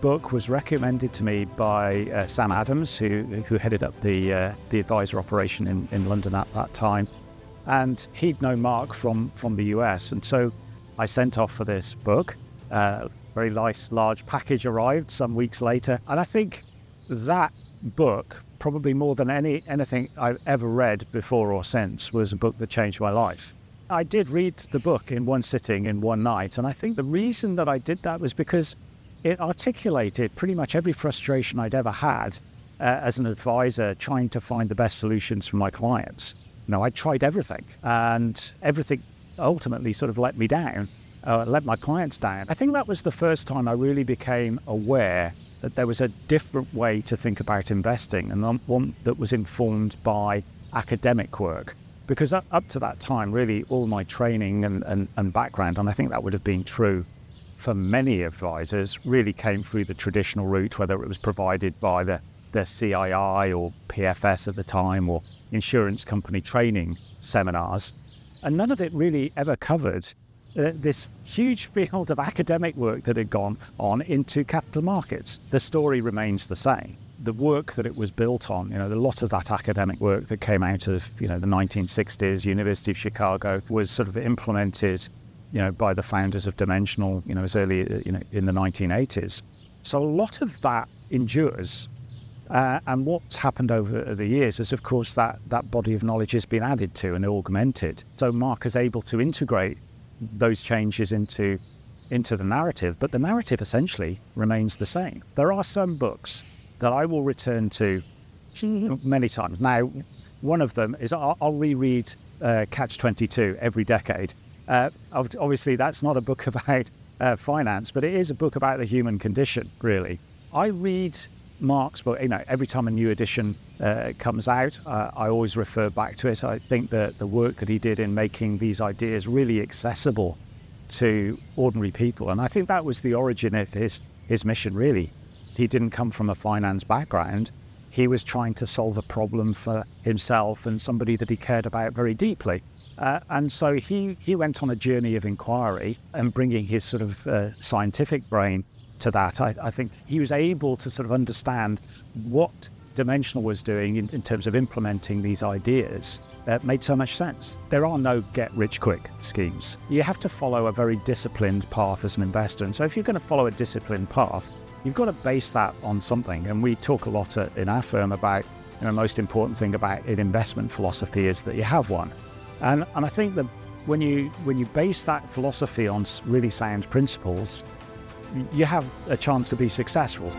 book was recommended to me by Sam Adams, who headed up the advisor operation in London at that time. And he'd known Mark from the US. And so I sent off for this book. Very nice, large package arrived some weeks later. And I think that book, probably more than anything I've ever read before or since, was a book that changed my life. I did read the book in one sitting, in one night. And I think the reason that I did that was because it articulated pretty much every frustration I'd ever had as an advisor trying to find the best solutions for my clients. I tried everything, and everything ultimately sort of let me down, let my clients down. I think that was the first time I really became aware that there was a different way to think about investing, and one that was informed by academic work. Because up to that time, really, all my training and background, and I think that would have been true for many advisors, really came through the traditional route, whether it was provided by the CII or PFS at the time, or insurance company training seminars. And none of it really ever covered this huge field of academic work that had gone on into capital markets. The story remains the same. The work that it was built on, a lot of that academic work that came out of, the 1960s, University of Chicago, was sort of implemented, by the founders of Dimensional, as early, in the 1980s. So a lot of that endures. And what's happened over the years is, of course, that body of knowledge has been added to and augmented. So Mark is able to integrate those changes into the narrative, but the narrative essentially remains the same. There are some books that I will return to many times. Now, one of them is I'll reread Catch-22 every decade. Obviously, that's not a book about finance, but it is a book about the human condition, really. I read Mark's book, every time a new edition comes out, I always refer back to it. I think that the work that he did in making these ideas really accessible to ordinary people, and I think that was the origin of his mission, really. He didn't come from a finance background. He was trying to solve a problem for himself and somebody that he cared about very deeply. And so he went on a journey of inquiry and bringing his sort of scientific brain to that. I think he was able to sort of understand what Dimensional was doing in terms of implementing these ideas. Made so much sense. There are no get-rich-quick schemes. You have to follow a very disciplined path as an investor. And so if you're going to follow a disciplined path, you've got to base that on something. And we talk a lot in our firm about, the most important thing about an investment philosophy is that you have one. And I think that when you base that philosophy on really sound principles, you have a chance to be successful.